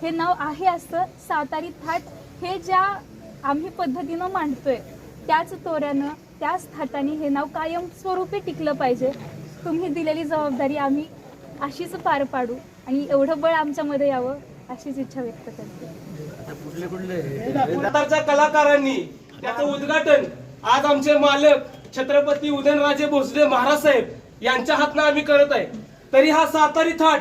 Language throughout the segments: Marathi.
हे नाव आहे असं सातारी थाट हे ज्या आम्ही पद्धतीनं मांडतोय त्याच तोऱ्यानं त्याच थाटाने हे नाव कायम स्वरूपी टिकलं पाहिजे. तुम्ही दिलेली जबाबदारी आम्ही अशीच पार पाडू आणि एवढं बळ आमच्यामध्ये यावं अशीच इच्छा व्यक्त करते. सातारच्या कलाकारांनी त्याचं उद्घाटन आज आमचे मालक छत्रपती उदयनराजे भोसले महाराज साहेब यांच्या हातनं आम्ही करत आहे. तरी हा सातारी थाट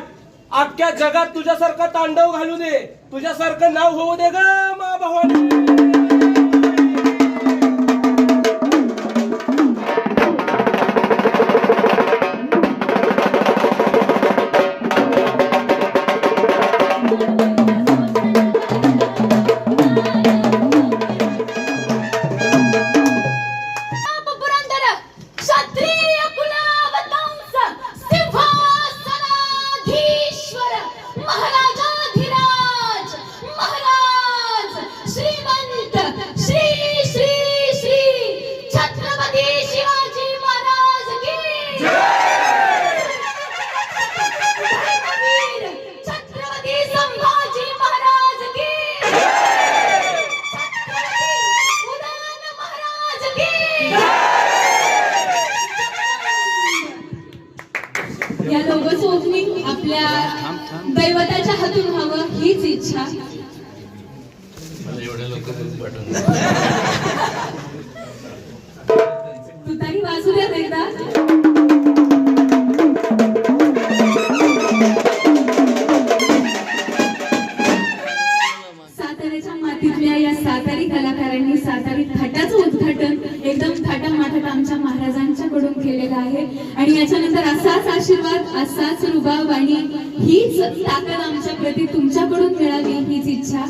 अख्ख्या जगात तुझ्यासारखा तांडव घालू दे, तुझ्यासारखं नाव होऊ दे ग मा भवानी. या लोगोचं ओपनिंग आपल्या दैवताच्या हातून व्हावं हीच इच्छा. तुतारी वाजू द्यात एकदा. साताऱ्याच्या मातीतल्या या सातारी कलाकारांनी सातारी थाटाचं उद्घाटन एकदम थाटामाटात आमच्या महाराजांच्याकडून केलेलं आहे आणि याच्यानंतर असाच आशीर्वाद, असाच रुबाब आणि हीच ताकद आमच्या प्रती तुमच्याकडून मिळावी हीच इच्छा.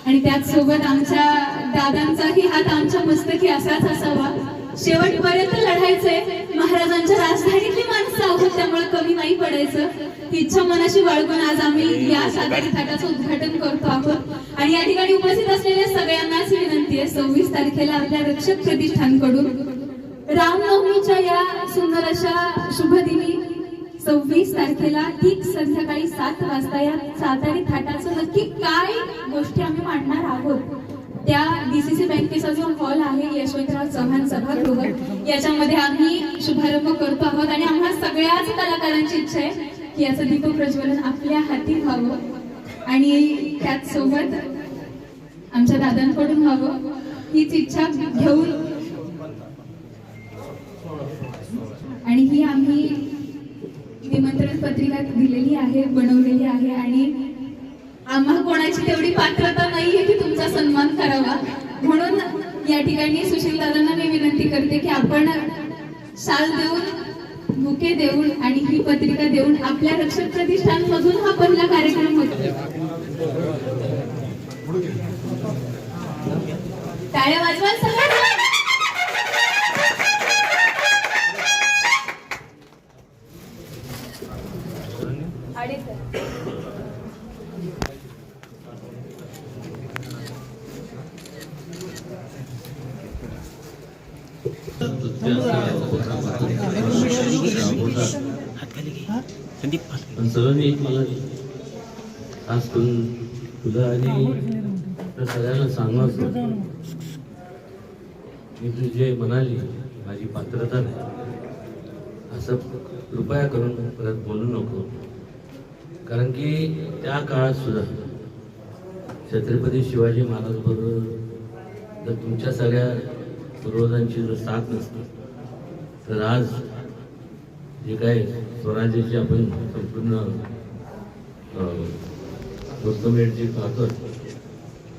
आणि त्याच सोबत आमच्या दादांचाही हात आमच्या मस्तकी असाच असावा. शेवटपर्यंत लढायचंय. महाराजांच्या राजधानीतली माणसं आहोत त्यामुळे कमी नाही पडायचं. ती इच्छा मनाशी बाळगून आज आम्ही या सातारी थाटाचं उद्घाटन करतो आहोत. आणि या ठिकाणी उपस्थित असलेल्या सगळ्यांनाच विनंती आहे 26 तारखेला आपल्या रक्षक प्रतिष्ठानकडून रामनवमीच्या या सुंदर अशा शुभदिनी 26 तारखेला ठीक संध्याकाळी 7 वाजता या सातारी थाटाचं नक्की काय गोष्टी आम्ही मांडणार आहोत. त्या DCC बँकेचा जो हॉल आहे यशवंतराव चव्हाण सभागृह याच्यामध्ये आम्ही शुभारंभ करतो आहोत आणि आम्हा सगळ्याच कलाकारांची इच्छा आहे की याचं दीपप्रज्वलन आपल्या हाती व्हावं आणि त्याच सोबत आमच्या दादांकडून व्हावं हीच इच्छा घेऊन आणि ही आम्ही निमंत्रण पत्रिका दिलेली आहे, बनवलेली आहे आणि आम्हा कोणाची तेवढी पात्रता नाहीये की तुमचा सन्मान करावा. म्हणून या ठिकाणी सुशील दादांना मी विनंती करते की आपण शाल देऊन, बुके देऊन आणि ही पत्रिका देऊन आपल्या रक्षक प्रतिष्ठान मधून हा पहिला कार्यक्रम होतो. टाळ्या वाजवा सगळ्यांना. सर्वांनी एक मला खास करून तुला आणि सगळ्यांना सांगायचं मी तू जे म्हणाली माझी पात्रता नाही असं कृपया करून परत बोलू नको. कारण की त्या काळात सुद्धा छत्रपती शिवाजी महाराज बरोबर जर तुमच्या सगळ्या पूर्वजांची जर साथ नसती तर आज जे काय स्वराज्याची आपण संपूर्ण गव्हर्नमेंट जी पाहतो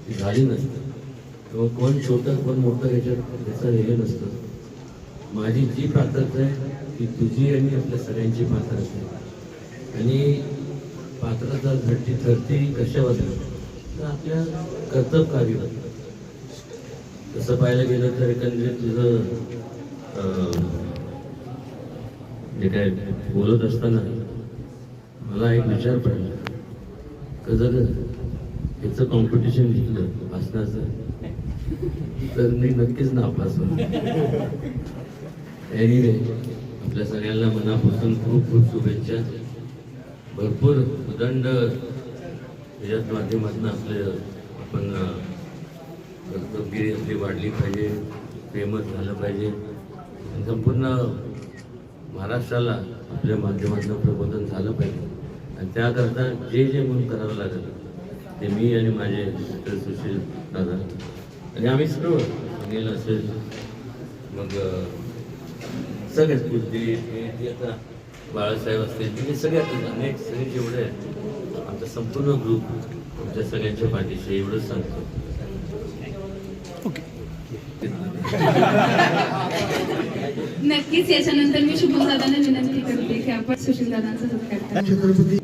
ती झाली नसतं किंवा कोण छोटं कोण मोठं याचं हे नसतं. माझी जी पात्रता आहे ती तुझी आणि आपल्या सगळ्यांची पात्रता आहे आणि पात्रता घडती ठरती कशावर तर आपल्या कर्तव्यकार्यावर. तसं पाहायला गेलं तर एकंदरीत तुझं जे काय बोलत असताना मला एक विचार पडला की जर याचं कॉम्पिटिशन घेतलं भाषणाचं तर मी नक्कीच नापास होतो. एनिवे आपल्या सगळ्यांना मनापासून खूप खूप शुभेच्छा. भरपूर उदंड त्याच्याच माध्यमातून आपण कर्तबगिरी आपली वाढली पाहिजे, फेमस झालं पाहिजे आणि संपूर्ण महाराष्ट्राला आपल्या माध्यमातून प्रबोधन झालं पाहिजे. आणि त्याकरता जे म्हणून करावं लागेल ते मी आणि माझे मिस्टर सुशील दादा आणि आम्ही सर्व अनिल असेल, मग सगळेच बुद्धी आता बाळासाहेब असतील, म्हणजे सगळ्यात अनेक सगळे जेवढे आहेत आमचा संपूर्ण ग्रुप आमच्या सगळ्यांच्या पाठीशी एवढंच सांगतो. नक्कीच याच्यानंतर मी शुभम दादांना विनंती करते की आपण सुशील दादांचा सत्कार करा. छत्रपती